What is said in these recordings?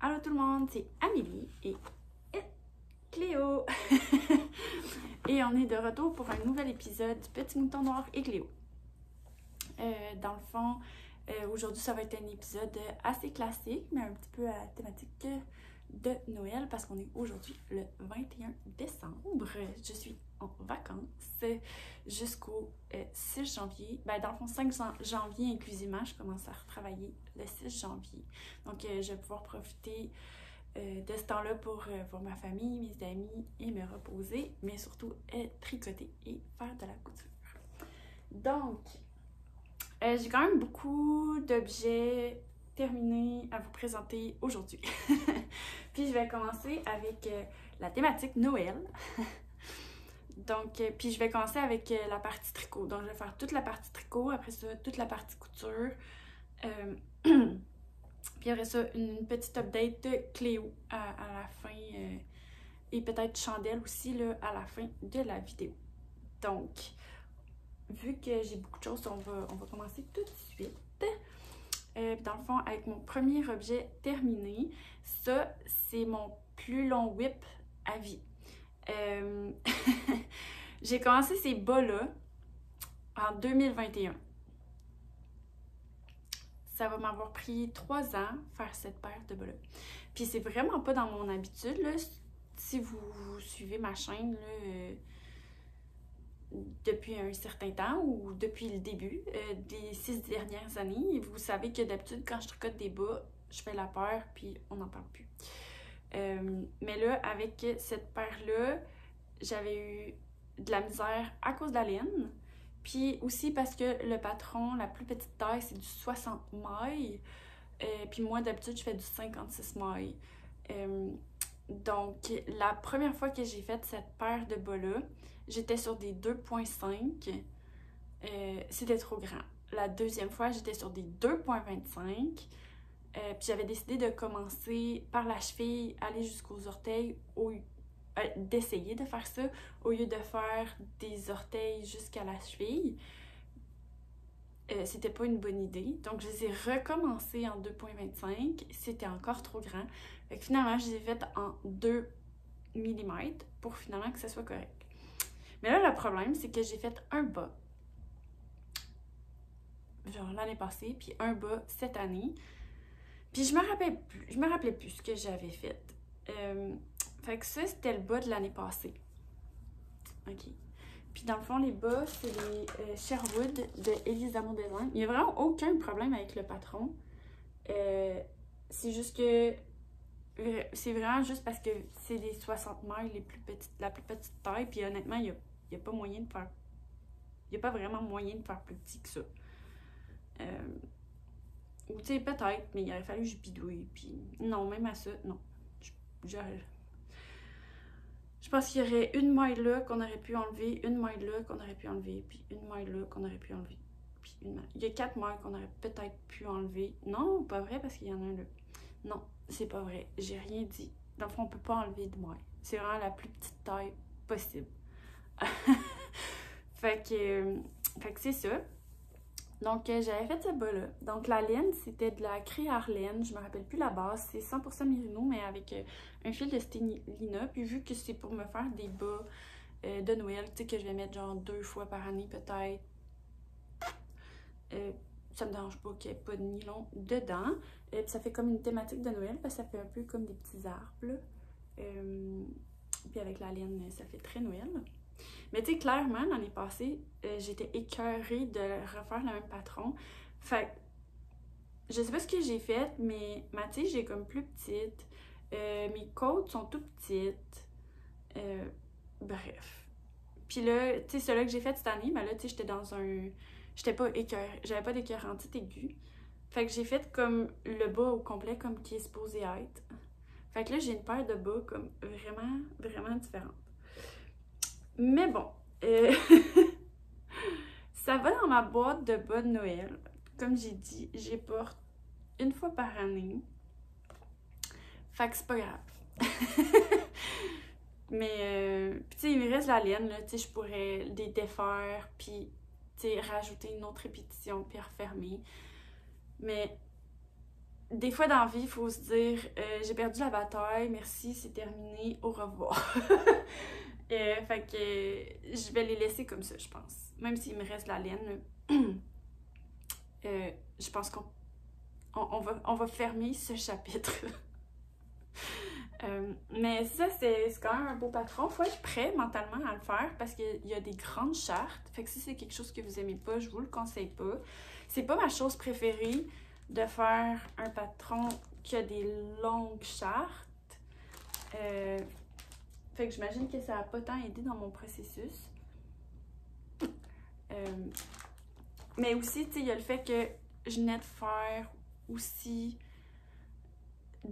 Allô tout le monde, c'est Amélie et Cléo. Et on est de retour pour un nouvel épisode du Petit Mouton Noir et Cléo. Dans le fond, aujourd'hui ça va être un épisode assez classique, mais un petit peu à la thématique de Noël parce qu'on est aujourd'hui le 21 décembre. Je suis en vacances jusqu'au 6 janvier. Ben, dans le fond, 5 janvier inclusivement, je commence à retravailler le 6 janvier. Donc, je vais pouvoir profiter de ce temps-là pour voir ma famille, mes amis et me reposer, mais surtout tricoter et faire de la couture. Donc, j'ai quand même beaucoup d'objets terminés à vous présenter aujourd'hui. Puis je vais commencer avec la thématique Noël. Donc, puis je vais commencer avec la partie tricot. Donc, je vais faire toute la partie tricot, après ça, toute la partie couture. Puis après ça, une petite update Cléo à la fin. Et peut-être chandelle aussi là, à la fin de la vidéo. Donc, vu que j'ai beaucoup de choses, on va commencer tout de suite. Dans le fond, avec mon premier objet terminé, ça, c'est mon plus long whip à vie. J'ai commencé ces bas-là en 2021. Ça va m'avoir pris 3 ans faire cette paire de bas-là. Puis c'est vraiment pas dans mon habitude, là. Si vous suivez ma chaîne, là, depuis un certain temps ou depuis le début des 6 dernières années, vous savez que d'habitude, quand je tricote des bas, je fais la paire puis on n'en parle plus. Mais là, avec cette paire-là, j'avais eu de la misère à cause de la laine. Puis aussi parce que le patron, la plus petite taille, c'est du 60 mailles. Puis moi, d'habitude, je fais du 56 mailles. Donc, la première fois que j'ai fait cette paire de bas-là, j'étais sur des 2.5. C'était trop grand. La deuxième fois, j'étais sur des 2.25. Puis j'avais décidé de commencer par la cheville, aller jusqu'aux orteils, d'essayer de faire ça, au lieu de faire des orteils jusqu'à la cheville. C'était pas une bonne idée. Donc, je les ai recommencés en 2.25. C'était encore trop grand. Fait que finalement, je les ai faites en 2 mm pour finalement que ça soit correct. Mais là, le problème, c'est que j'ai fait un bas, genre l'année passée, puis un bas cette année. Puis je me rappelais plus ce que j'avais fait. Fait que ça, c'était le bas de l'année passée. OK. Puis dans le fond, les bas, c'est les Sherwood de Elise Damour Design. Il n'y a vraiment aucun problème avec le patron. C'est juste que c'est vraiment juste parce que c'est les 60 mailles la plus petite taille. Puis honnêtement, il n'y a pas moyen de faire. Il n'y a pas vraiment moyen de faire plus petit que ça. Ou tu sais, peut-être, mais il aurait fallu que je bidouille. Puis non, même à ça, non. Je pense qu'il y aurait une maille là qu'on aurait pu enlever, une maille là qu'on aurait pu enlever, puis une maille là qu'on aurait pu enlever. Puis il y a 4 mailles qu'on aurait peut-être pu enlever. Non, pas vrai, parce qu'il y en a un là. Non, c'est pas vrai. J'ai rien dit. Dans le fond, on peut pas enlever de maille. C'est vraiment la plus petite taille possible. Fait que c'est ça. Donc, j'avais fait ce bas-là. Donc, la laine, c'était de la Créar laine. Je me rappelle plus la base. C'est 100% Merino, mais avec un fil de Stélina. Puis, vu que c'est pour me faire des bas de Noël, tu sais, que je vais mettre genre 2 fois par année, peut-être. Ça me dérange pas qu'il n'y ait pas de nylon dedans. Puis, ça fait comme une thématique de Noël, parce que ça fait un peu comme des petits arbres. Puis, avec la laine, ça fait très Noël. Mais tu sais, clairement, l'année passée, j'étais écœurée de refaire le même patron. Fait que, je sais pas ce que j'ai fait, mais ma tige est comme plus petite. Mes côtes sont tout petites. Bref. Puis là, tu sais, celui que j'ai fait cette année, ben là, tu sais, j'étais dans un... J'étais pas écœurée. J'avais pas d'écœurantite aiguë. Fait que j'ai fait comme le bas au complet, comme qui est supposé être. Fait que là, j'ai une paire de bas comme vraiment, vraiment différente. Mais bon, ça va dans ma boîte de bas de Noël. Comme j'ai dit, j'y porte une fois par année. Fait que c'est pas grave. Mais, tu sais, il me reste la laine, là. Tu sais, je pourrais les défaire, puis, tu sais, rajouter une autre répétition, puis refermer. Mais des fois dans la vie, il faut se dire j'ai perdu la bataille, merci, c'est terminé, au revoir. Fait que je vais les laisser comme ça, je pense. Même s'il me reste la laine, je pense qu'on va fermer ce chapitre. Mais ça, c'est quand même un beau patron. Faut être prêt mentalement à le faire parce qu'il y a des grandes chartes. Fait que si c'est quelque chose que vous aimez pas, je vous le conseille pas. C'est pas ma chose préférée de faire un patron qui a des longues chartes. Fait que j'imagine que ça n'a pas tant aidé dans mon processus. Mais aussi, tu sais, il y a le fait que je venais de faire aussi, tu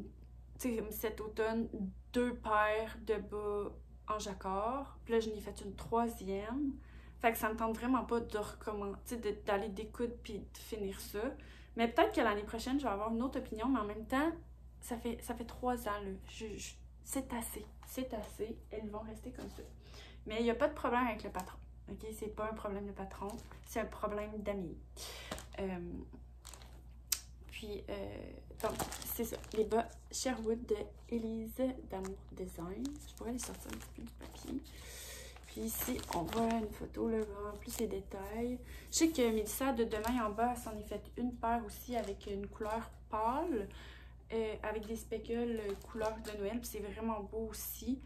sais, cet automne, 2 paires de bas en jacquard. Puis là, je n'ai fait une 3e. Fait que ça me tente vraiment pas de recommencer, d'aller découdre puis de finir ça. Mais peut-être que l'année prochaine, je vais avoir une autre opinion, mais en même temps, ça fait 3 ans, là. C'est assez. C'est assez. Elles vont rester comme ça. Mais il n'y a pas de problème avec le patron. OK? C'est pas un problème de patron, c'est un problème d'amis. Donc, c'est ça. Les bas Sherwood de Élise d'Amour Design. Je pourrais les sortir un petit peu du papier. Puis ici, on voit une photo, là, vraiment plus les détails. Je sais que Mélissa, de demain en bas, elle s'en est fait une paire aussi avec une couleur pâle, avec des speckles couleur de Noël. Puis c'est vraiment beau aussi.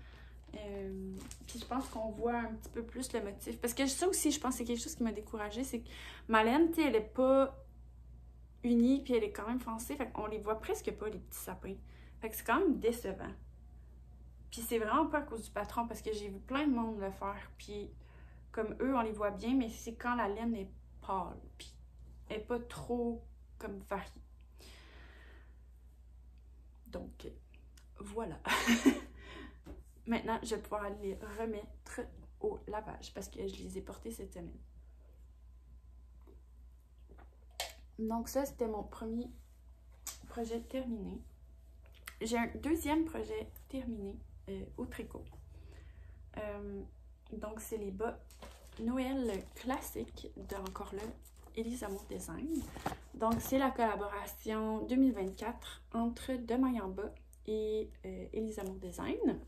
Puis je pense qu'on voit un petit peu plus le motif. Parce que ça aussi, je pense que c'est quelque chose qui m'a découragée. C'est que ma laine, tu sais, elle est pas unie, puis elle est quand même foncée. Fait qu'on les voit presque pas, les petits sapins. Fait que c'est quand même décevant. Puis c'est vraiment pas à cause du patron, parce que j'ai vu plein de monde le faire. Puis comme eux, on les voit bien, mais c'est quand la laine est pâle. Puis elle est pas trop comme variée. Donc, voilà. Maintenant, je vais pouvoir les remettre au lavage parce que je les ai portés cette semaine. Donc ça, c'était mon premier projet terminé. J'ai un deuxième projet terminé au tricot. Donc c'est les bas Noël classique de, encore là, Élise Amour Design. Donc c'est la collaboration 2024 entre Demain en bas et Élise Amour Design.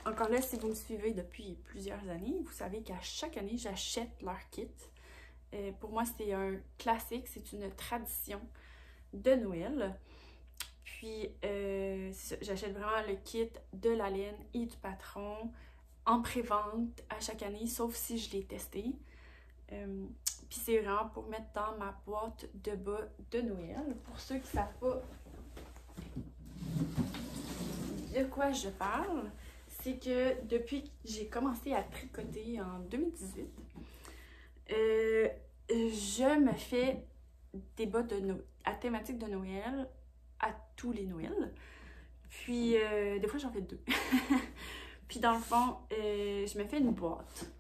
Encore là, si vous me suivez depuis plusieurs années, vous savez qu'à chaque année, j'achète leur kit. Pour moi, c'est un classique, c'est une tradition de Noël. Puis, j'achète vraiment le kit de la laine et du patron en pré-vente à chaque année, sauf si je l'ai testé. Puis, c'est vraiment pour mettre dans ma boîte de bas de Noël. Pour ceux qui ne savent pas de quoi je parle, c'est que depuis que j'ai commencé à tricoter en 2018, je me fais des bas à thématique de Noël à tous les Noëls. Puis, des fois, j'en fais 2. Puis, dans le fond, je me fais une boîte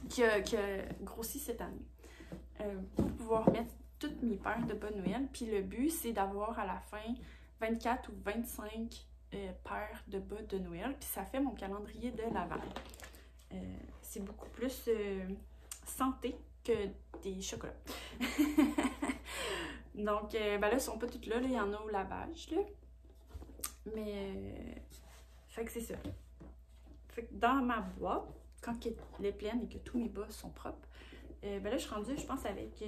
qui a grossi cette année pour pouvoir mettre toutes mes paires de bas de Noël. Puis, le but, c'est d'avoir à la fin 24 ou 25 paires de bas de Noël. Puis, ça fait mon calendrier de l'Avent. C'est beaucoup plus santé que des chocolats. Donc, ben là, ils sont pas toutes là, il y en a au lavage, là. Mais, fait que c'est ça. Fait que dans ma boîte, quand elle est pleine et que tous mes bas sont propres, ben là, je suis rendue, je pense, avec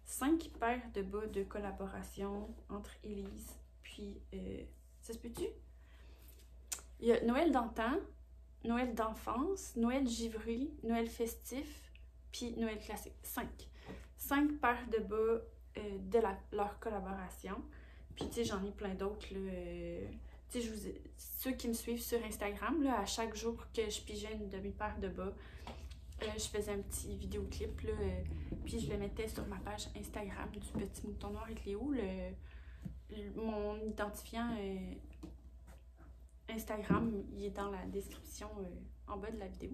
5 paires de bas de collaboration entre Élise, puis, ça se peut-tu? Il y a Noël d'antan, Noël d'enfance, Noël givré, Noël festif, puis Noël classique. 5 paires de bas de leur collaboration. Puis, tu sais, j'en ai plein d'autres, tu sais, ceux qui me suivent sur Instagram, là, à chaque jour que je pigeais une demi-paire de bas, je faisais un petit vidéoclip, là, puis je le mettais sur ma page Instagram du Petit Mouton Noir et Cléo. Mon identifiant Instagram, il est dans la description en bas de la vidéo.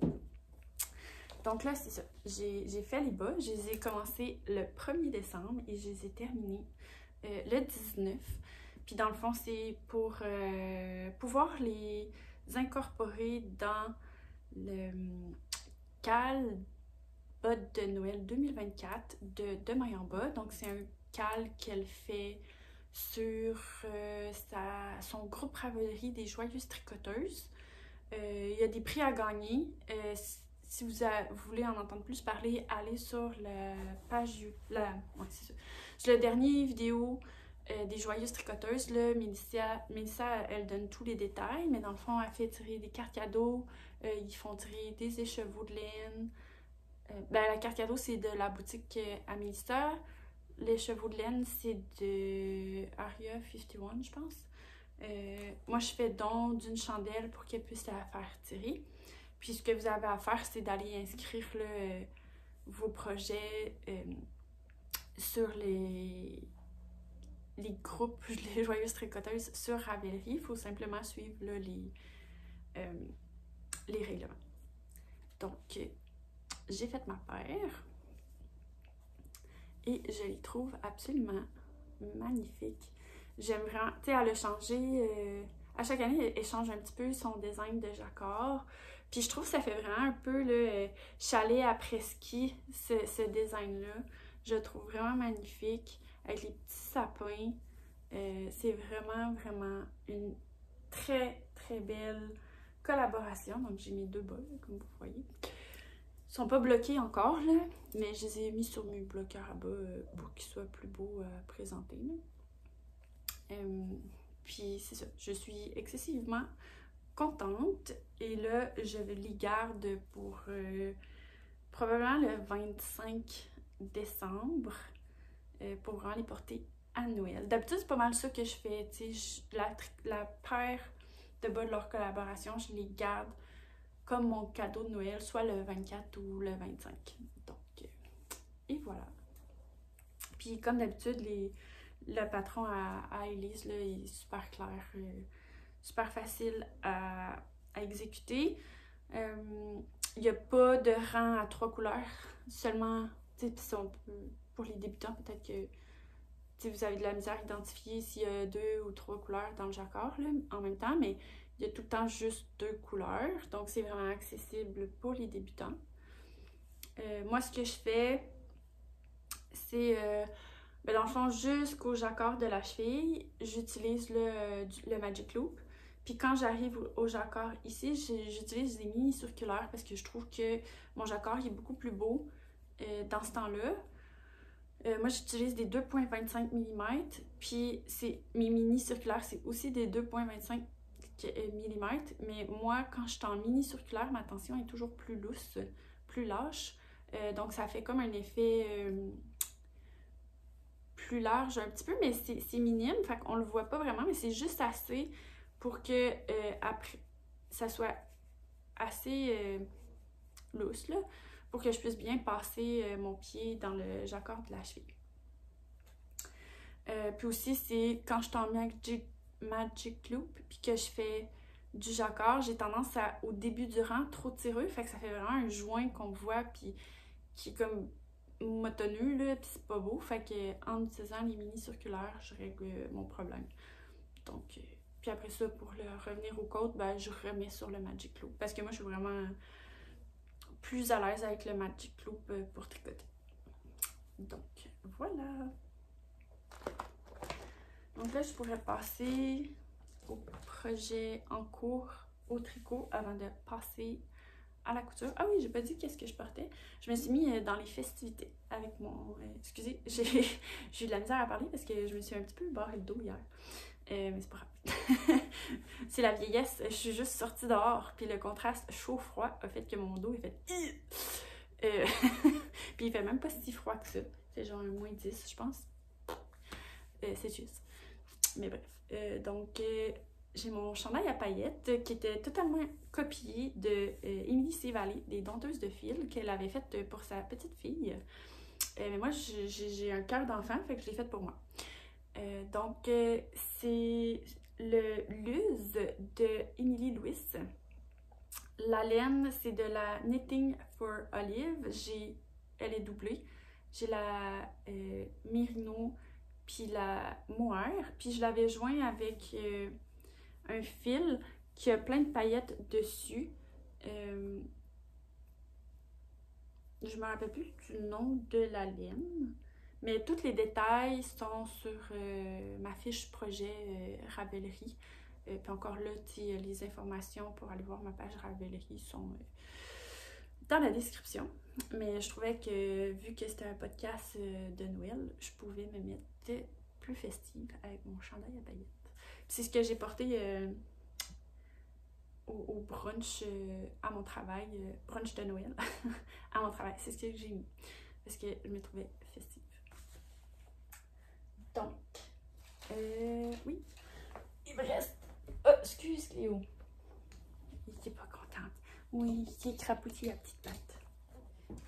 Donc là, c'est ça. J'ai fait les bas. Je les ai commencés le 1er décembre et je les ai terminés le 19. Puis dans le fond, c'est pour pouvoir les incorporer dans le cal bas de Noël 2024 de Demain en bas. Donc c'est un cale qu'elle fait sur son groupe Ravelry des Joyeuses Tricoteuses. Il y a des prix à gagner. Si vous voulez en entendre plus parler, allez sur la page... ouais, c'est ça. C'est la dernière vidéo des Joyeuses Tricoteuses. Là, Mélissa, elle donne tous les détails, mais dans le fond, elle fait tirer des cartes cadeaux. Ils font tirer des écheveaux de laine. La carte cadeau, c'est de la boutique à Mélissa. L'écheveau de laine, c'est de Aria 51, je pense. Moi, je fais don d'une chandelle pour qu'elle puisse la faire tirer. Puis, ce que vous avez à faire, c'est d'aller inscrire là, vos projets sur les groupes Les Joyeuses Tricoteuses sur Ravelry. Il faut simplement suivre là, les règlements. Donc, j'ai fait ma paire et je les trouve absolument magnifiques. J'aime vraiment, tu sais, elle a changé, à chaque année, elle change un petit peu son design de jacquard. Puis je trouve que ça fait vraiment un peu le chalet après-ski, ce design-là. Je le trouve vraiment magnifique, avec les petits sapins. C'est vraiment, vraiment une très, très belle collaboration. Donc j'ai mes deux bas, là, comme vous voyez. Ils sont pas bloqués encore, là, mais je les ai mis sur mes bloqueurs à bas pour qu'ils soient plus beaux à présenter. Puis c'est ça, je suis excessivement contente et là je les garde pour probablement le 25 décembre pour vraiment les porter à Noël. D'habitude c'est pas mal ça que je fais, tu sais, la paire de bas de leur collaboration, je les garde comme mon cadeau de Noël, soit le 24 ou le 25. Donc, et voilà. Puis comme d'habitude, le patron à Elise, là, il est super clair, super facile à exécuter. Il n'y a pas de rang à 3 couleurs, seulement, pour les débutants, peut-être que vous avez de la misère à identifier s'il y a 2 ou 3 couleurs dans le jacquard là, en même temps, mais il y a tout le temps juste 2 couleurs, donc c'est vraiment accessible pour les débutants. Moi, ce que je fais, c'est, dans le fond, jusqu'au jacquard de la cheville, j'utilise le Magic Loop. Puis quand j'arrive au jacquard ici, j'utilise des mini circulaires parce que je trouve que mon jacquard est beaucoup plus beau dans ce temps-là. Moi, j'utilise des 2,25 mm, puis mes mini circulaires, c'est aussi des 2,25 mm, mais moi, quand je suis en mini circulaire, ma tension est toujours plus lousse, plus lâche, donc ça fait comme un effet plus large un petit peu, mais c'est minime, fait qu'on le voit pas vraiment, mais c'est juste assez pour que après, ça soit assez lousse, là, pour que je puisse bien passer mon pied dans le jacquard de la cheville. Puis aussi, c'est quand je suis en Magic Loop, puis que je fais du jacquard, j'ai tendance à, au début du rang, trop tireux, fait que ça fait vraiment un joint qu'on voit, puis qui est comme motonneux, là, puis c'est pas beau, fait que en utilisant les mini circulaires, je règle mon problème. Donc, puis après ça, pour revenir aux côtes, ben, je remets sur le Magic Loop, parce que moi, je suis vraiment plus à l'aise avec le Magic Loop pour tricoter. Donc, voilà. Donc là, je pourrais passer au projet en cours au tricot avant de passer à la couture. Ah oui, j'ai pas dit qu'est-ce que je portais. Je me suis mis dans les festivités avec mon... excusez, j'ai eu de la misère à parler parce que je me suis un petit peu barré le dos hier. Mais c'est pas grave. C'est la vieillesse. Je suis juste sortie dehors, puis le contraste chaud-froid a fait que mon dos est fait... Puis il fait même pas si froid que ça. C'est genre un moins 10, je pense. C'est juste. Mais bref. Donc, j'ai mon chandail à paillettes qui était totalement copié de Émilie Sévalé, des Dompteuses de fil, qu'elle avait fait pour sa petite fille. Mais moi, j'ai un cœur d'enfant, fait que je l'ai fait pour moi. Donc, c'est le Luz de Émilie Louis. La laine, c'est de la Knitting for Olive. Elle est doublée. J'ai la Merino puis la mohair. Puis je l'avais joint avec un fil qui a plein de paillettes dessus. Je me rappelle plus du nom de la laine. Mais tous les détails sont sur ma fiche projet Ravelry. Puis encore là, les informations pour aller voir ma page Ravelry sont dans la description. Mais je trouvais que, vu que c'était un podcast de Noël, je pouvais me mettre plus festive avec mon chandail à paillettes. C'est ce que j'ai porté au brunch à mon travail, brunch de Noël à mon travail. C'est ce que j'ai mis parce que je me trouvais festive. Donc, oui, il me reste... Oh, excuse Cléo. Il était pas contente. Oui, il est crapouti la petite patte.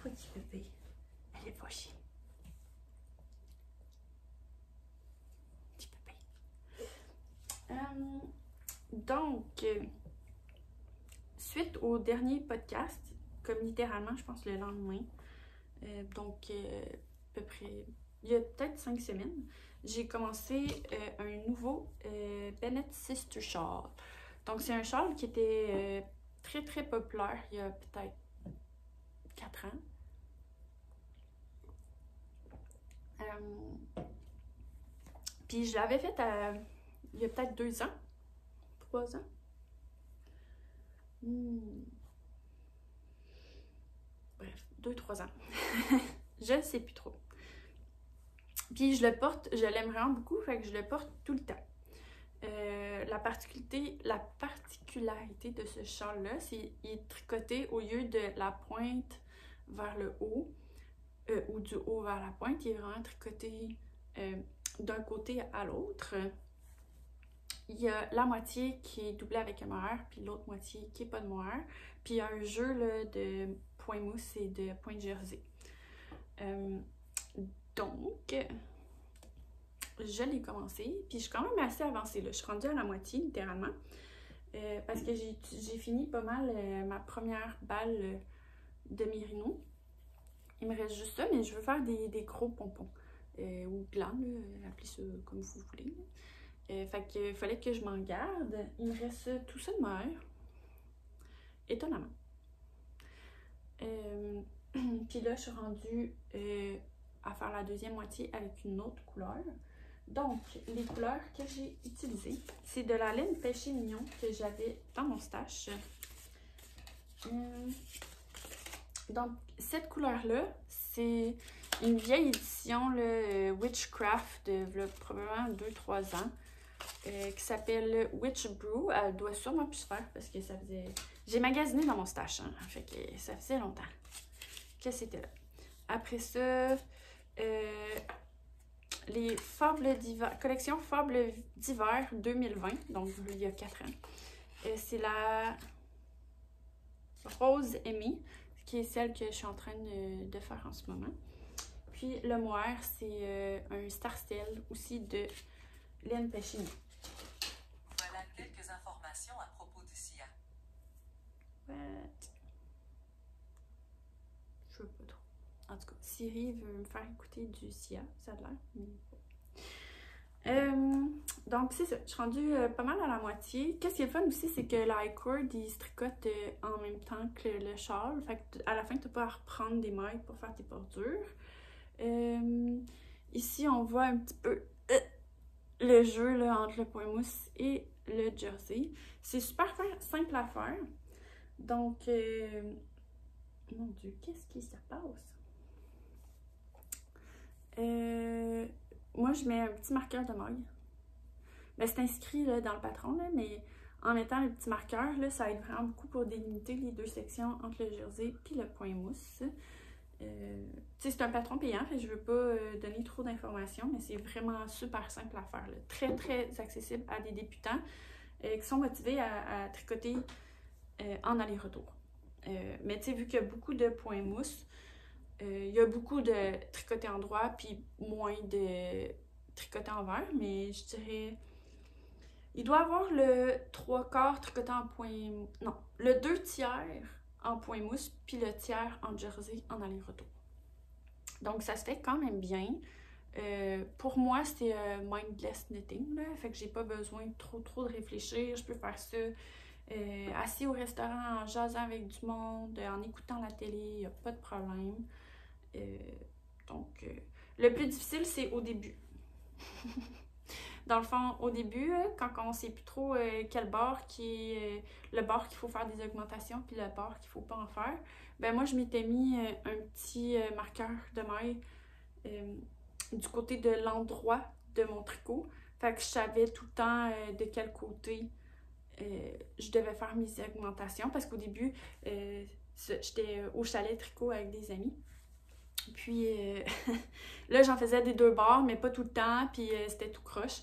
Petit bébé. Elle est fâchée. Petit bébé. Donc, suite au dernier podcast, comme littéralement, je pense le lendemain, donc à peu près, il y a peut-être 5 semaines, j'ai commencé un nouveau Bennett Sister Shawl. Donc c'est un châle qui était très très populaire il y a peut-être 4 ans. Puis je l'avais fait il y a peut-être 2 ans, 3 ans. Bref, 2-3 ans. Je ne sais plus trop. Puis je le porte, je l'aime vraiment beaucoup, fait que je le porte tout le temps. La particularité de ce châle-là, c'est qu'il est tricoté au lieu de la pointe vers le haut, ou du haut vers la pointe, il est vraiment tricoté d'un côté à l'autre. Il y a la moitié qui est doublée avec un mohair, puis l'autre moitié qui n'est pas de mohair. Puis il y a un jeu là, de point mousse et de point jersey. Donc, je l'ai commencé, puis je suis quand même assez avancée. Là. Je suis rendue à la moitié, littéralement, parce que j'ai fini pas mal ma première balle de Merino. Il me reste juste ça, mais je veux faire des gros pompons, ou glands, appelez ça comme vous voulez. Fait qu'il fallait que je m'en garde. Il me reste tout ça de mohair, étonnamment. Puis là, je suis rendue à faire la deuxième moitié avec une autre couleur. Donc, les couleurs que j'ai utilisées, c'est de la laine Péché Mignon que j'avais dans mon stash. Donc, cette couleur-là, c'est une vieille édition, le Witchcraft, de probablement 2-3 ans, qui s'appelle Witch Brew. Elle doit sûrement plus se faire parce que ça faisait... J'ai magasiné dans mon stash, hein, fait que ça faisait longtemps que c'était là. Après ça, les Fables d'hiver, collection Fables d'hiver 2020, donc il y a 4 ans. C'est la Rose Aimée, qui est celle que je suis en train de faire en ce moment. Puis le mohair, c'est un Star Style aussi de laine Péché. Voilà quelques informations à propos du SIA. What? Je veux pas trop. En tout cas, Siri veut me faire écouter du SIA, ça a l'air. Donc c'est ça, je suis rendue pas mal à la moitié. Qu'est-ce qui est le fun aussi, c'est que la I-cord, il se tricote en même temps que le châle. Fait que à la fin, tu n'as pas à reprendre des mailles pour faire tes bordures. Ici, on voit un petit peu le jeu là, entre le point mousse et le jersey. C'est super simple à faire. Donc, mon Dieu, qu'est-ce qui se passe? Moi, je mets un petit marqueur de maille. Ben, c'est inscrit là, dans le patron, là, mais en mettant le petit marqueur, là, ça aide vraiment beaucoup pour délimiter les deux sections entre le jersey et le point mousse. C'est un patron payant, fait que je ne veux pas donner trop d'informations, mais c'est vraiment super simple à faire. Là. Très, très accessible à des débutants qui sont motivés à tricoter en aller-retour. Mais tu sais, vu qu'il y a beaucoup de points mousse, il y a beaucoup de tricoter en droit, puis moins de tricoter en vert, mais je dirais... Il doit avoir le 3/4 tricoté en point... Non, le 2/3 en point mousse, puis le tiers en jersey en aller-retour. Donc, ça se fait quand même bien. Pour moi, c'est mindless knitting, là, fait que j'ai pas besoin de trop de réfléchir. Je peux faire ça assis au restaurant, en jasant avec du monde, en écoutant la télé, il n'y a pas de problème. Donc, Le plus difficile, c'est au début. Dans le fond, au début, quand on ne sait plus trop quel bord qui est le bord qu'il faut faire des augmentations puis le bord qu'il ne faut pas en faire, ben moi, je m'étais mis un petit marqueur de maille du côté de l'endroit de mon tricot. Fait que je savais tout le temps de quel côté je devais faire mes augmentations parce qu'au début, j'étais au chalet tricot avec des amis. Puis là, j'en faisais des deux bords, mais pas tout le temps, puis c'était tout croche.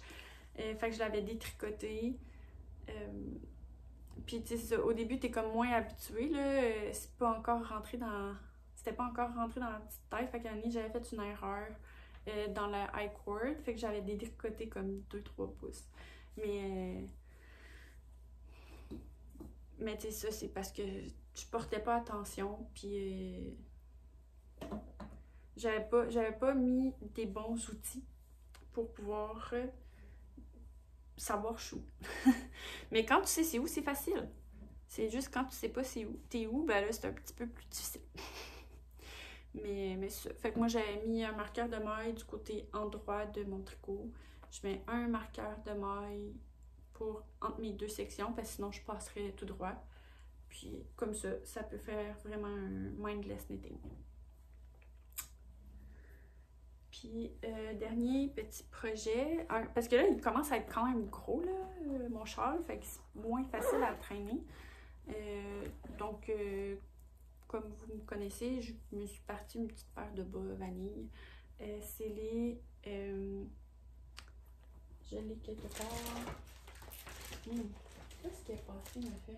Fait que je l'avais détricoté. Puis tu sais, au début, t'es comme moins habitué, là. C'est pas encore rentré dans... C'était pas encore rentré dans la petite tête. Fait qu'à un moment donné, j'avais fait une erreur dans le high cord. Fait que j'avais détricoté comme 2-3 pouces. Mais tu sais, ça, c'est parce que je portais pas attention. Puis j'avais pas mis des bons outils pour pouvoir savoir chou. Mais quand tu sais c'est où, c'est facile. C'est juste quand tu sais pas t'es où, ben là, c'est un petit peu plus difficile. mais ça. Fait que moi, j'avais mis un marqueur de maille du côté endroit de mon tricot. Je mets un marqueur de maille entre mes deux sections, parce que sinon, je passerais tout droit. Puis, comme ça peut faire vraiment un mindless knitting. Puis, dernier petit projet, parce que là, il commence à être quand même gros, là, mon châle, fait que c'est moins facile à traîner. Donc, comme vous me connaissez, je me suis partie une petite paire de bas vanille. C'est les... je l'ai quelque part. Qu'est-ce qui est passé, ma feuille?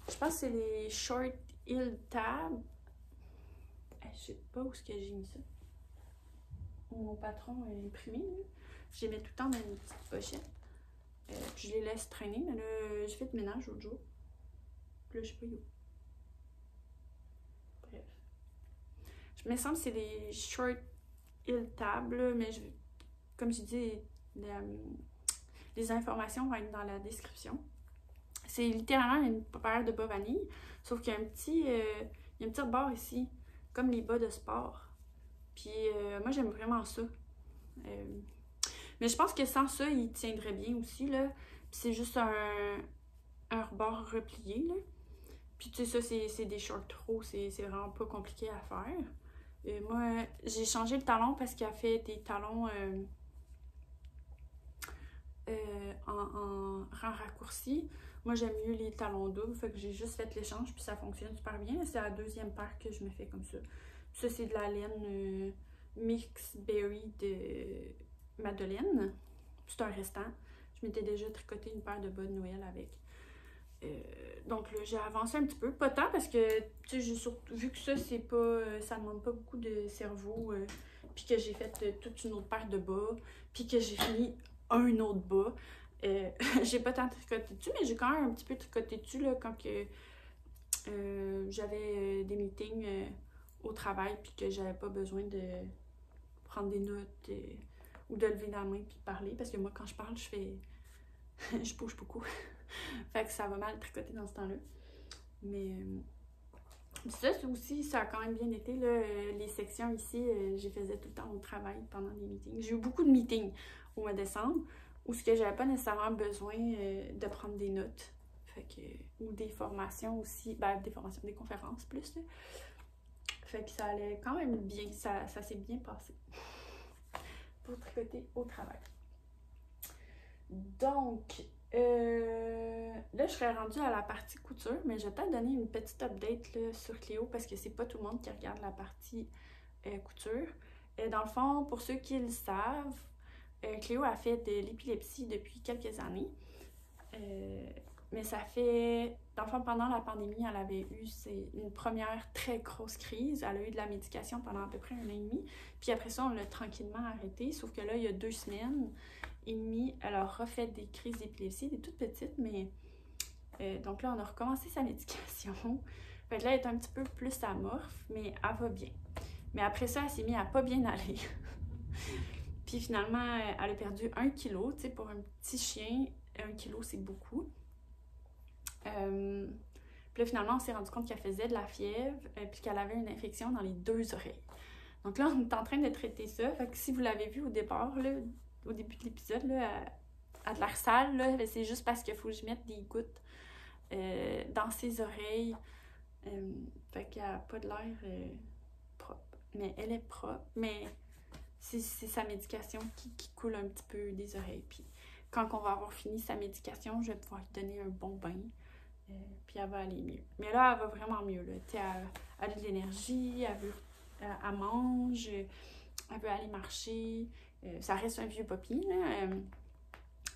Je pense que c'est les Short Heel Tab. Je sais pas où est-ce que j'ai mis ça. Mon patron a imprimé, là. Je les mets tout le temps dans une petite pochette. Puis je les laisse traîner. Mais là, j'ai fait le ménage l'autre jour. Puis là, je sais pas où. Bref. Je me semble que c'est des Short Heel Tab, là, mais comme je dis, les informations vont être dans la description. C'est littéralement une paire de bas vanille, sauf qu'il y a un petit rebord ici, comme les bas de sport. Puis moi, j'aime vraiment ça. Mais je pense que sans ça, il tiendrait bien aussi, là. Puis c'est juste un rebord replié, là. Puis tu sais, ça, c'est des short rows, c'est vraiment pas compliqué à faire. Moi, j'ai changé le talon parce qu'il a fait des talons en rang raccourci. Moi, j'aime mieux les talons doubles, fait que j'ai juste fait l'échange, puis ça fonctionne super bien. C'est la deuxième paire que je me fais comme ça. Puis ça, c'est de la laine Mix Berry de Madeleine. C'est un restant. Je m'étais déjà tricoté une paire de bas de Noël avec. Donc là, j'ai avancé un petit peu. Pas tant parce que, tu sais, vu que ça, c'est pas... ça demande pas beaucoup de cerveau, puis que j'ai fait toute une autre paire de bas, puis que j'ai fini un autre bas. J'ai pas tant tricoté dessus, mais j'ai quand même un petit peu tricoté dessus là, quand que j'avais des meetings au travail puis que j'avais pas besoin de prendre des notes ou de lever la main puis parler, parce que moi quand je parle je fais je bouge beaucoup. Fait que ça va mal tricoter dans ce temps-là. Mais ça aussi, ça a quand même bien été là, les sections ici, je faisais tout le temps au travail pendant les meetings. J'ai eu beaucoup de meetings au mois de décembre où ce que j'avais pas nécessairement besoin de prendre des notes. Fait que, ou des formations aussi, des conférences plus. Là. Fait que ça allait quand même bien, ça s'est bien passé pour tricoter au travail. Donc, là, je serais rendue à la partie couture, mais je vais peut-être donner une petite update là, sur Cléo parce que c'est pas tout le monde qui regarde la partie couture. Dans le fond, pour ceux qui le savent, Cléo a fait de l'épilepsie depuis quelques années. Mais ça fait... Dans le fond, pendant la pandémie, elle avait eu une première très grosse crise. Elle a eu de la médication pendant à peu près 1 an et demi. Puis après ça, on l'a tranquillement arrêté. Sauf que là, il y a 2 semaines et demie, elle a refait des crises d'épilepsie, des toutes petites, mais... donc là, on a recommencé sa médication. Fait que là, elle est un petit peu plus amorphe, mais elle va bien. Mais après ça, elle s'est mise à pas bien aller. Puis finalement, elle a perdu 1 kilo. Tu sais, pour un petit chien, 1 kilo, c'est beaucoup. Puis Puis là, finalement, on s'est rendu compte qu'elle faisait de la fièvre, puis qu'elle avait une infection dans les 2 oreilles. Donc là, on est en train de traiter ça. Fait que si vous l'avez vu au départ, là, au début de l'épisode, là, elle a de l'air sale, là, c'est juste parce qu'il faut que je mette des gouttes dans ses oreilles. Fait qu'elle n'a pas de l'air propre. Mais elle est propre, mais c'est sa médication qui coule un petit peu des oreilles. Puis quand on va avoir fini sa médication, je vais pouvoir lui donner un bon bain. Puis elle va aller mieux. Mais là, elle va vraiment mieux. Là. Elle a de l'énergie, elle mange, elle veut aller marcher. Ça reste un vieux papy, là. Elle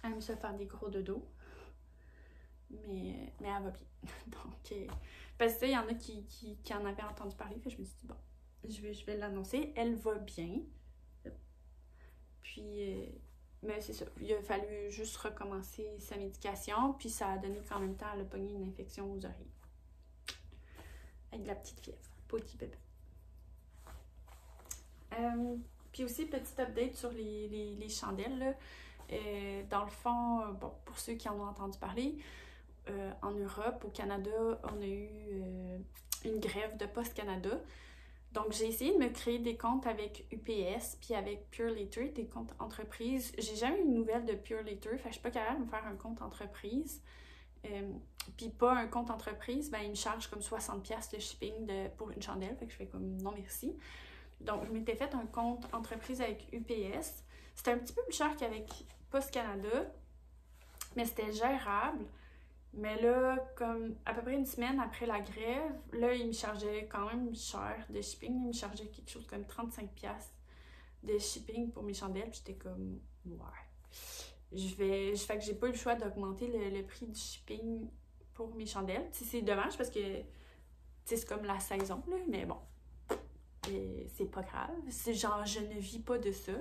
aime se faire des gros dodos. Mais elle va bien. Donc, parce que il y en a qui en avaient entendu parler. Fait que je me suis dit, bon, je vais l'annoncer. Elle va bien. Puis, mais c'est ça. Il a fallu juste recommencer sa médication. Puis ça a donné qu'en même temps, elle a pogné une infection aux oreilles. Avec de la petite fièvre. Petit bébé. Puis aussi, petit update sur les chandelles. Là. Dans le fond, bon, pour ceux qui en ont entendu parler, en Europe, au Canada, on a eu une grève de Post Canada. Donc, j'ai essayé de me créer des comptes avec UPS puis avec Purelator, des comptes entreprises. J'ai jamais eu de nouvelles de Purelator, fait que je suis pas capable de me faire un compte entreprise. Puis pas un compte entreprise, ben ils me chargent comme 60$ de shipping pour une chandelle, fait que je fais comme non merci. Donc, je m'étais fait un compte entreprise avec UPS. C'était un petit peu plus cher qu'avec Post Canada, mais c'était gérable. Mais là, comme à peu près une semaine après la grève, là, ils me chargeaient quand même cher de shipping. Ils me chargeaient quelque chose comme 35$ de shipping pour mes chandelles. Puis j'étais comme, ouais. Fait que j'ai pas eu le choix d'augmenter le prix du shipping pour mes chandelles. T'sais, c'est dommage parce que c'est comme la saison, là, mais bon. C'est pas grave. C'est genre, je ne vis pas de ça.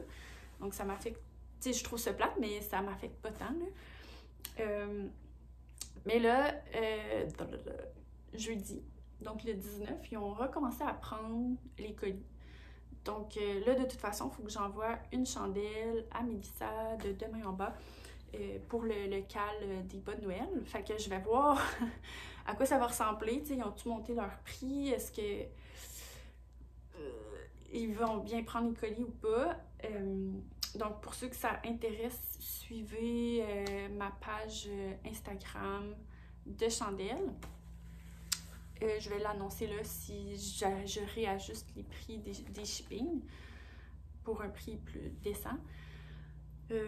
Donc ça m'affecte. Tu sais, je trouve ça plate, mais ça m'affecte pas tant, là. Mais là, jeudi, donc le 19, ils ont recommencé à prendre les colis. Donc là, de toute façon, il faut que j'envoie une chandelle à Mélissa de demain en bas pour le cal des bas de Noël. Fait que je vais voir à quoi ça va ressembler. T'sais, ils ont-tu monté leur prix? Est-ce que ils vont bien prendre les colis ou pas? Donc, pour ceux que ça intéresse, suivez ma page Instagram de chandelles. Je vais l'annoncer là si je réajuste les prix des shipping pour un prix plus décent. Mais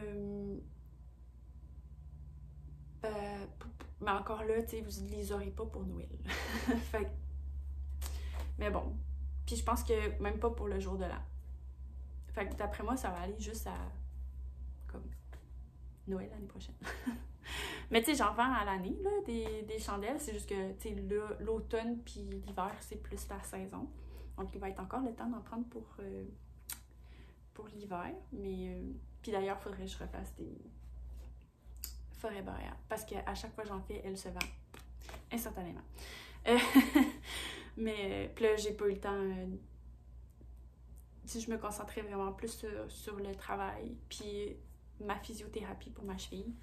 encore là, vous ne les aurez pas pour Noël. Fait, mais bon. Puis je pense que même pas pour le jour de l'an. Fait que d'après moi, ça va aller juste à comme Noël l'année prochaine. Mais tu sais, j'en vends à l'année, là, des chandelles. C'est juste que, tu sais, l'automne puis l'hiver, c'est plus la saison. Donc, il va être encore le temps d'en prendre pour l'hiver. Mais, puis d'ailleurs, il faudrait que je refasse des forêts boréales. Parce qu'à chaque fois que j'en fais, elles se vendent instantanément. Mais, puis là, j'ai pas eu le temps... si je me concentrais vraiment plus sur le travail, puis ma physiothérapie pour ma cheville.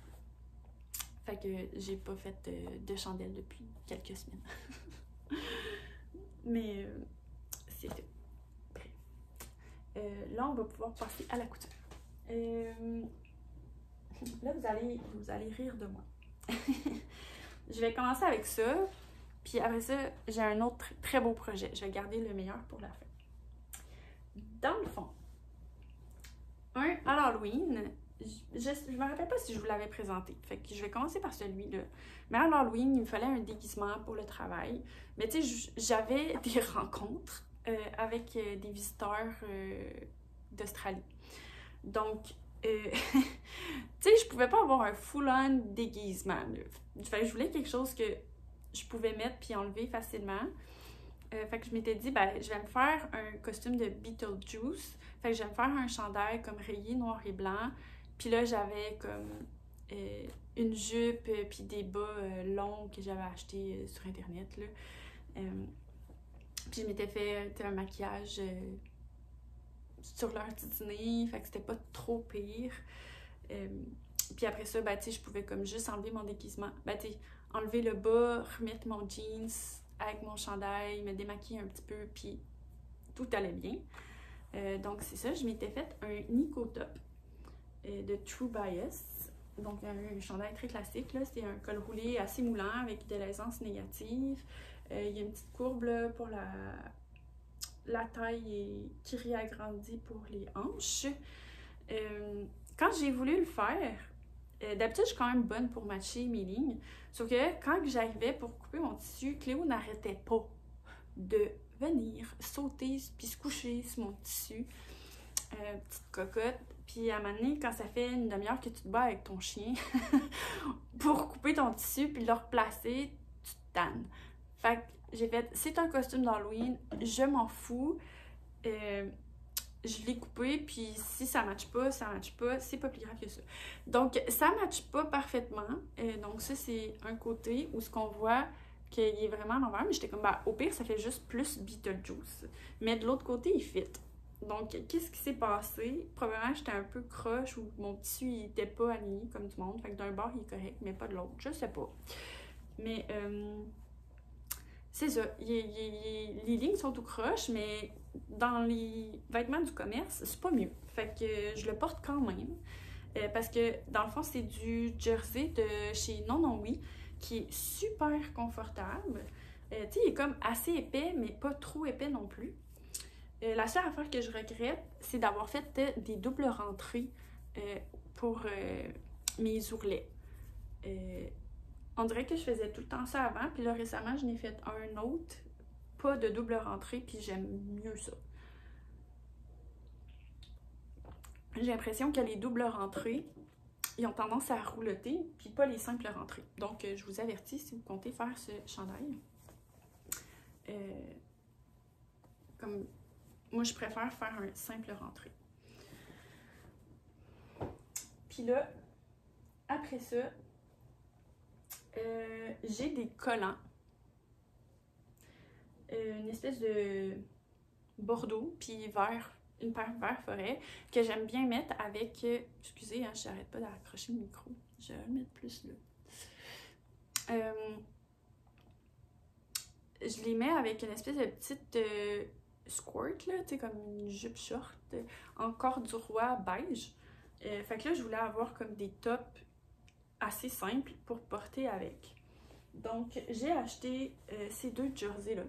Fait que j'ai pas fait de chandelle depuis quelques semaines. Mais c'est tout. Bref. Là, on va pouvoir passer à la couture. Là, vous allez rire de moi. Je vais commencer avec ça. Puis après ça, j'ai un autre très beau projet. Je vais garder le meilleur pour la fin. Dans le fond, à l'Halloween, je me rappelle pas si je vous l'avais présenté. Fait que je vais commencer par celui-là. Mais à l'Halloween, il me fallait un déguisement pour le travail. Mais tu sais, j'avais des rencontres avec des visiteurs d'Australie. Donc, tu sais, je pouvais pas avoir un full-on déguisement. Fait que je voulais quelque chose que je pouvais mettre puis enlever facilement. Fait que je m'étais dit, ben, je vais me faire un costume de Beetlejuice. Fait que je vais me faire un chandail comme rayé noir et blanc. Puis là, j'avais comme une jupe puis des bas longs que j'avais achetés sur Internet, là. Puis je m'étais fait un maquillage sur l'heure du dîner. Fait que c'était pas trop pire. Puis après ça, ben, tu sais, je pouvais comme juste enlever mon déguisement. Ben, tu sais, enlever le bas, remettre mon jeans avec mon chandail, me démaquiller un petit peu, puis tout allait bien. Donc c'est ça, je m'étais fait un Nico Top de True Bias. Donc un chandail très classique, là. C'était un col roulé assez moulant avec de l'aisance négative. Il y a une petite courbe là, pour la taille qui réagrandit pour les hanches. Quand j'ai voulu le faire, d'habitude, je suis quand même bonne pour matcher mes lignes. Sauf que quand j'arrivais pour couper mon tissu, Cléo n'arrêtait pas de venir sauter puis se coucher sur mon tissu. Petite cocotte. Puis à un moment donné, quand ça fait une demi-heure que tu te bats avec ton chien pour couper ton tissu puis le replacer, tu te tannes. Fait que j'ai fait, c'est un costume d'Halloween, je m'en fous. Je l'ai coupé, puis si ça matche pas, c'est pas plus grave que ça. Donc, ça matche pas parfaitement. Donc, ça, c'est un côté où ce qu'on voit qu'il est vraiment à l'envers, mais j'étais comme, bah, au pire, ça fait juste plus Beetlejuice. Mais de l'autre côté, il fit. Donc, qu'est-ce qui s'est passé? Probablement, j'étais un peu croche ou mon tissu, il était pas aligné comme du monde. Fait que d'un bord, il est correct, mais pas de l'autre. Je sais pas. Mais, c'est ça. Les lignes sont tout croches, mais dans les vêtements du commerce, c'est pas mieux. Fait que je le porte quand même. Parce que, dans le fond, c'est du jersey de chez Non Non Oui, qui est super confortable. Tu sais, il est comme assez épais, mais pas trop épais non plus. La seule affaire que je regrette, c'est d'avoir fait des doubles rentrées pour mes ourlets. On dirait que je faisais tout le temps ça avant, puis là récemment, je n'ai fait un autre, pas de double rentrée, puis j'aime mieux ça. J'ai l'impression que les doubles rentrées, ils ont tendance à roulotter, puis pas les simples rentrées. Donc, je vous avertis si vous comptez faire ce chandail. Comme moi, je préfère faire un simple rentrée. Puis là, après ça, j'ai des collants. Une espèce de bordeaux, puis vert, une paire vert forêt, que j'aime bien mettre avec... excusez, hein, j'arrête pas d'accrocher le micro. Je vais le mettre plus là. Je les mets avec une espèce de petite skirt, là, tu sais, comme une jupe short, en corduroy beige. Fait que là, je voulais avoir comme des tops assez simples pour porter avec. Donc, j'ai acheté ces deux jerseys-là.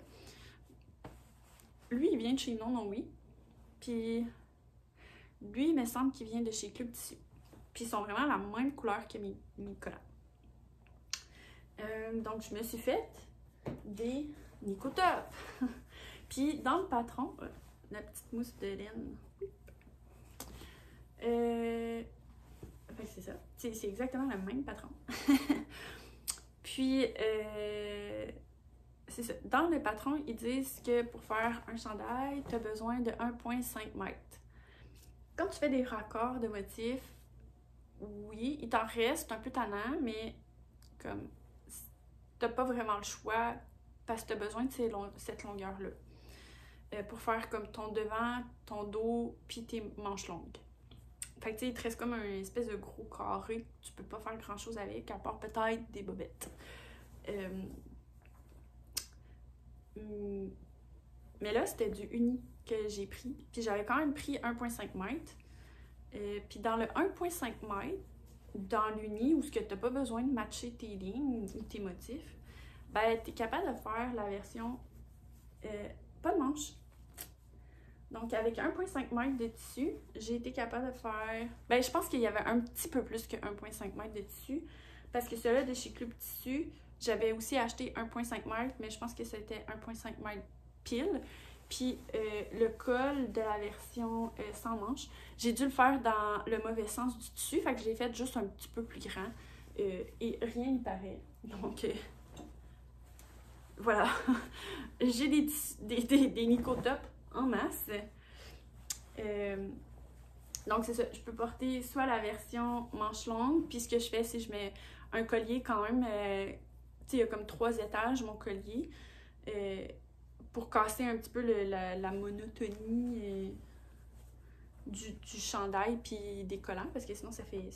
Lui, il vient de chez Non Non Oui. Puis, lui, il me semble qu'il vient de chez Club Tissu. Puis, ils sont vraiment la même couleur que mes collants. Donc, je me suis fait des Nico Top. Puis, dans le patron, la petite mousse de laine. Fait que c'est ça. C'est exactement le même patron. Puis, c'est ça. Dans le patron, ils disent que pour faire un chandail, tu as besoin de 1,5 mètres. Quand tu fais des raccords de motifs, oui, il t'en reste un peu tannant, mais comme t'as pas vraiment le choix parce que tu as besoin de cette longueur-là. Pour faire comme ton devant, ton dos, puis tes manches longues. Fait que tu sais, il te reste comme un espèce de gros carré. Tu peux pas faire grand-chose avec, à part peut-être des bobettes. Mais là, c'était du uni que j'ai pris. Puis j'avais quand même pris 1,5 mètres. Puis dans le 1,5 mètres, dans l'uni, où tu n'as pas besoin de matcher tes lignes ou tes motifs, ben, tu es capable de faire la version pas de manche. Donc, avec 1,5 mètres de tissu, j'ai été capable de faire... Ben, je pense qu'il y avait un petit peu plus que 1,5 mètres de tissu. Parce que celui-là de chez Club Tissu, j'avais aussi acheté 1,5 mètres, mais je pense que c'était 1,5 mètres pile. Puis, le col de la version sans manche, j'ai dû le faire dans le mauvais sens du tissu. Fait que je l'ai fait juste un petit peu plus grand. Et rien n'y paraît. Donc, voilà. J'ai des Nico Top en masse. Donc c'est ça, je peux porter soit la version manche longue, puis ce que je fais, c'est que je mets un collier quand même, tu sais, il y a comme 3 étages mon collier, pour casser un petit peu la monotonie du chandail puis des collants, parce que sinon ça fait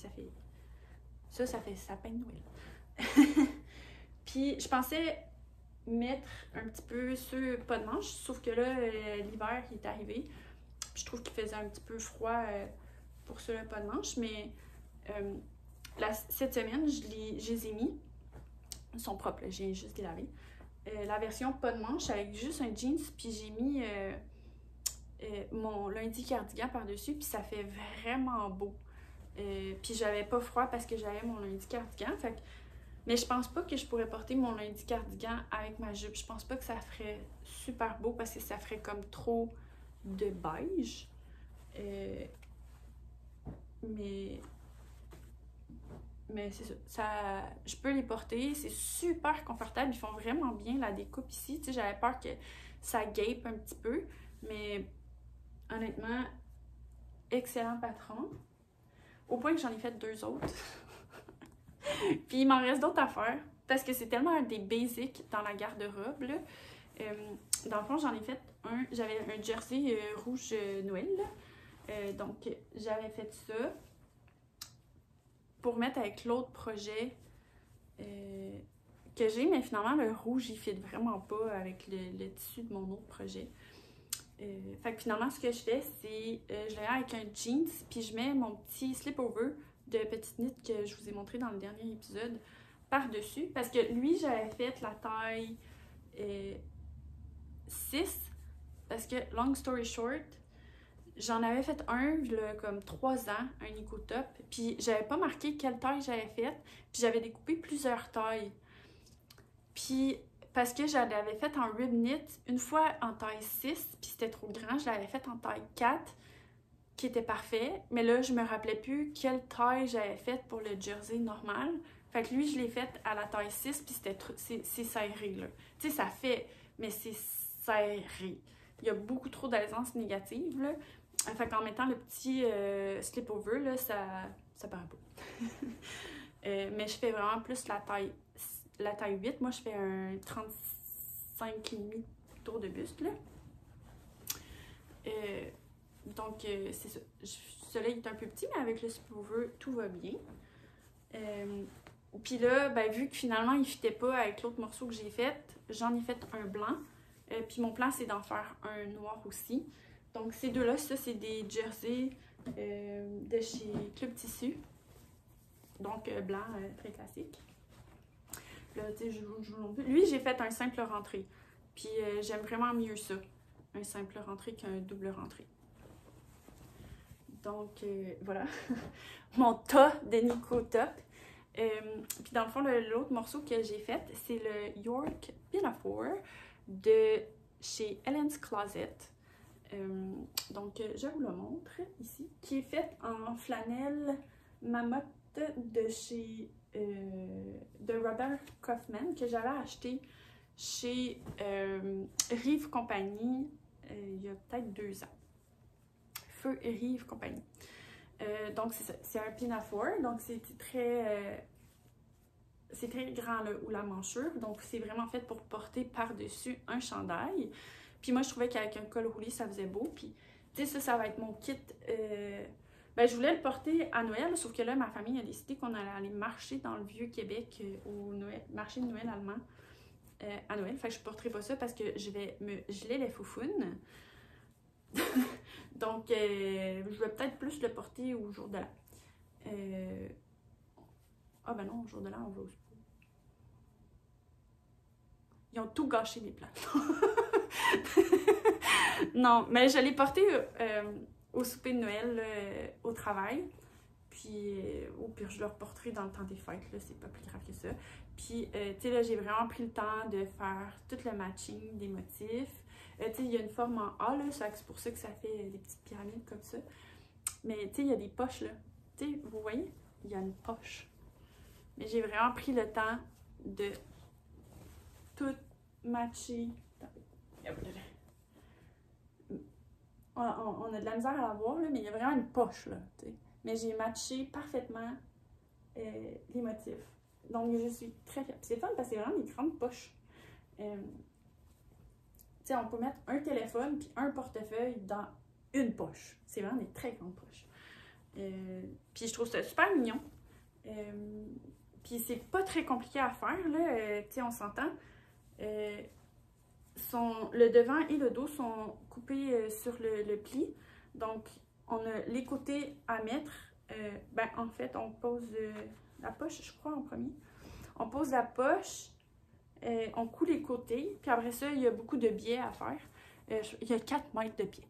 sapin de Noël. Puis je pensais mettre un petit peu ce pas de manche, sauf que là, l'hiver il est arrivé. Puis je trouve qu'il faisait un petit peu froid pour ce pas de manche, mais cette semaine, je les ai mis. Ils sont propres, là, j'ai juste les laver. La version pas de manche avec juste un jeans, puis j'ai mis mon lundi cardigan par-dessus, puis ça fait vraiment beau. Puis j'avais pas froid parce que j'avais mon lundi cardigan. Fait que... Mais je pense pas que je pourrais porter mon lundi cardigan avec ma jupe. Je pense pas que ça ferait super beau parce que ça ferait comme trop de beige. Mais c'est ça. Je peux les porter. C'est super confortable. Ils font vraiment bien la découpe ici. Tu sais, j'avais peur que ça gape un petit peu. Mais honnêtement, excellent patron. Au point que j'en ai fait 2 autres. Puis il m'en reste d'autres à faire. Parce que c'est tellement un des basics dans la garde-robe. Dans le fond, j'en ai fait un. J'avais un jersey rouge Noël. Donc, j'avais fait ça pour mettre avec l'autre projet que j'ai. Mais finalement, le rouge, il fit vraiment pas avec le tissu de mon autre projet. Fait que finalement, ce que je fais, c'est je le mets avec un jeans, puis je mets mon petit slip-over de petite knit que je vous ai montré dans le dernier épisode par-dessus. Parce que lui, j'avais fait la taille 6. Parce que, long story short, j'en avais fait un, là, comme 3 ans, un Nico Top. Puis j'avais pas marqué quelle taille j'avais faite. Puis j'avais découpé plusieurs tailles. Puis parce que je l'avais fait en rib knit une fois en taille 6, puis c'était trop grand, je l'avais fait en taille 4, qui était parfait. Mais là, je me rappelais plus quelle taille j'avais faite pour le jersey normal. Fait que lui, je l'ai fait à la taille 6, puis c'est serré, là. Tu sais, ça fait, mais c'est serré. Il y a beaucoup trop d'aisance négative, là. Fait qu'en mettant le petit slip-over, là, ça paraît pas. Mais je fais vraiment plus la taille 8. Moi, je fais un 35,5 tour de buste, là. Donc, c'est ça. Celui-là, il est un peu petit, mais avec le slip-over, tout va bien. Puis là, ben, vu que finalement, il ne fitait pas avec l'autre morceau que j'ai fait, j'en ai fait un blanc. Puis mon plan, c'est d'en faire un noir aussi. Donc, ces deux-là, ça, c'est des jerseys de chez Club Tissu. Donc, blanc, très classique. Là, tu sais, lui, j'ai fait un simple rentrée. Puis, j'aime vraiment mieux ça. Un simple rentrée qu'un double rentrée. Donc, voilà. Mon tas de Nico Top. Puis, dans le fond, l'autre morceau que j'ai fait, c'est le York Pinafore de chez Ellen's Closet. Donc, je vous le montre ici. Qui est fait en flanelle Mamotte de chez de Robert Kaufman que j'avais acheté chez Rive Compagnie il y a peut-être 2 ans. Feu et Rive Compagnie. Donc, c'est ça. C'est un pinafore. Donc, c'est très grand là, ou la manchure. Donc, c'est vraiment fait pour porter par-dessus un chandail. Puis moi, je trouvais qu'avec un col roulé, ça faisait beau. Puis, tu sais, ça va être mon kit. Ben, je voulais le porter à Noël, sauf que là, ma famille a décidé qu'on allait aller marcher dans le Vieux-Québec au marché de Noël allemand à Noël. Fait que je ne porterai pas ça parce que je vais me geler les foufounes. Donc, je vais peut-être plus le porter au jour de l'an. Ah ben non, au jour de l'an, on va au sport. Ils ont tout gâché mes plans. Non, mais je l'ai porté au souper de Noël au travail. Puis, au pire, je le reporterai dans le temps des fêtes, là, c'est pas plus grave que ça. Puis, tu sais, là, j'ai vraiment pris le temps de faire tout le matching des motifs. Tu sais, il y a une forme en A, là, c'est pour ça que ça fait des petites pyramides comme ça. Mais, tu sais, il y a des poches, là. Tu sais, vous voyez, il y a une poche. Mais j'ai vraiment pris le temps de tout matcher. On a de la misère à la voir, là, mais il y a vraiment une poche, là, t'sais. Mais j'ai matché parfaitement les motifs. Donc, je suis très fière. C'est fun parce que c'est vraiment des grandes poches. Tu sais, on peut mettre un téléphone puis un portefeuille dans une poche. C'est vraiment des très grandes poches. Puis je trouve ça super mignon. Puis c'est pas très compliqué à faire, là, tu sais, on s'entend. Le devant et le dos sont coupés sur le pli. Donc, on a les côtés à mettre. Ben, en fait, on pose la poche, je crois, en premier. On pose la poche, on coud les côtés, puis après ça, il y a beaucoup de biais à faire. Il y a 4 mètres de biais.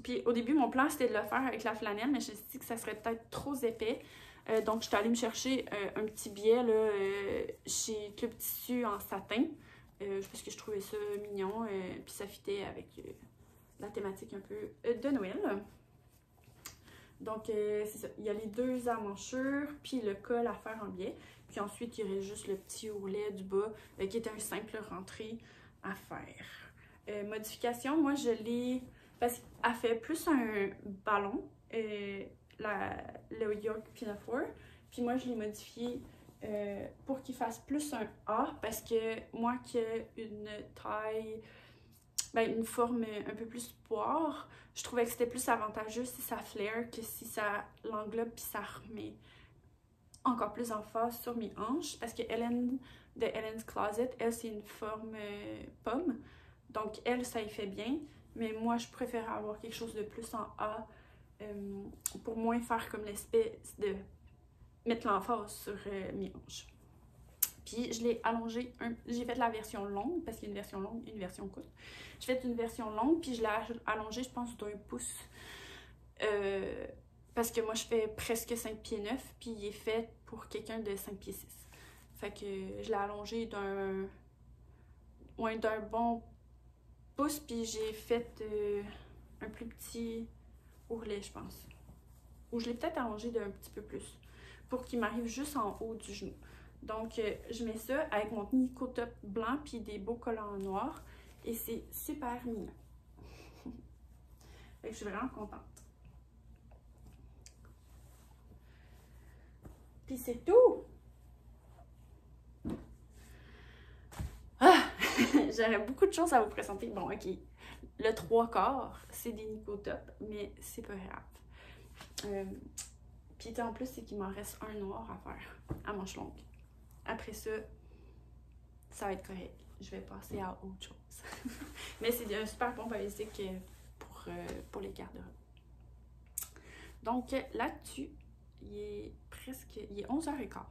Puis au début, mon plan, c'était de le faire avec la flanelle, mais je me suis dit que ça serait peut-être trop épais. Donc, je suis allée me chercher un petit biais là, chez Club Tissu en satin, parce que je trouvais ça mignon, puis ça fitait avec la thématique un peu de Noël. Donc, c'est ça. Il y a les 2 emmanchures, puis le col à faire en biais. Puis ensuite, il y aurait juste le petit ourlet du bas, qui est un simple rentrée à faire. Modification, moi, je l'ai... Parce qu'elle fait plus un ballon, le York Pinafore. Puis moi, je l'ai modifié pour qu'il fasse plus un A, parce que moi qui ai une taille... Ben, une forme un peu plus poire, je trouvais que c'était plus avantageux si ça flaire que si ça l'englobe puis ça remet encore plus en face sur mes hanches, parce que Helen de Helen's Closet, elle, c'est une forme pomme, donc elle, ça y fait bien, mais moi, je préfère avoir quelque chose de plus en A pour moins faire comme l'espèce de mettre l'emphase sur mes hanches. Puis je l'ai allongé, j'ai fait la version longue, parce qu'il y a une version longue et une version courte. J'ai fait une version longue, puis je l'ai allongé, je pense, d'1 pouce. Parce que moi, je fais presque 5 pieds 9, puis il est fait pour quelqu'un de 5 pieds 6. Fait que je l'ai allongé d'un bon pouce, puis j'ai fait un plus petit ourlet, je pense. Ou je l'ai peut-être allongé d'un petit peu plus, pour qu'il m'arrive juste en haut du genou. Donc, je mets ça avec mon Nico Top blanc puis des beaux collants noirs. Et c'est super mignon. Fait que je suis vraiment contente. Puis c'est tout! Ah! J'aurais beaucoup de choses à vous présenter. Bon, ok. Le 3/4, c'est des Nico Top, mais c'est pas grave. Puis en plus, c'est qu'il m'en reste un noir à faire, à manche longue. Après ça, ça va être correct. Je vais passer à autre chose. Mais c'est un super bon basique pour les garde-robes. Donc là-dessus, il est 11h15.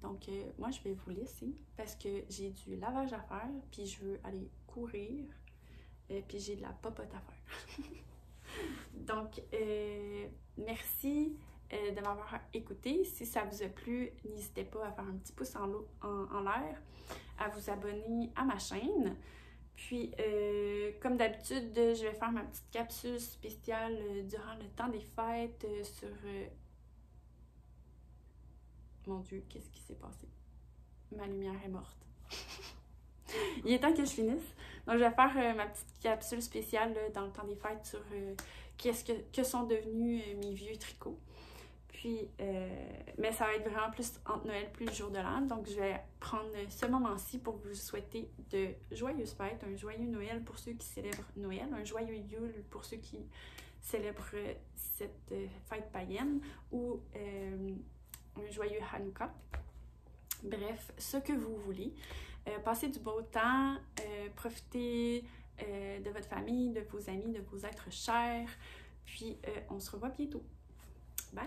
Donc moi, je vais vous laisser parce que j'ai du lavage à faire, puis je veux aller courir, puis j'ai de la popote à faire. Donc, merci de m'avoir écouté. Si ça vous a plu, n'hésitez pas à faire un petit pouce en l'air, à vous abonner à ma chaîne. Puis, comme d'habitude, je vais faire ma petite capsule spéciale durant le temps des fêtes sur... Mon Dieu, qu'est-ce qui s'est passé? Ma lumière est morte. Il est temps que je finisse. Donc, je vais faire ma petite capsule spéciale dans le temps des fêtes sur que sont devenus mes vieux tricots. Puis, mais ça va être vraiment plus entre Noël plus le jour de l'an. Donc, je vais prendre ce moment-ci pour vous souhaiter de joyeuses fêtes, un joyeux Noël pour ceux qui célèbrent Noël, un joyeux Yule pour ceux qui célèbrent cette fête païenne, ou un joyeux Hanouka. Bref, ce que vous voulez. Passez du beau temps, profitez de votre famille, de vos amis, de vos êtres chers. Puis, on se revoit bientôt. Bye!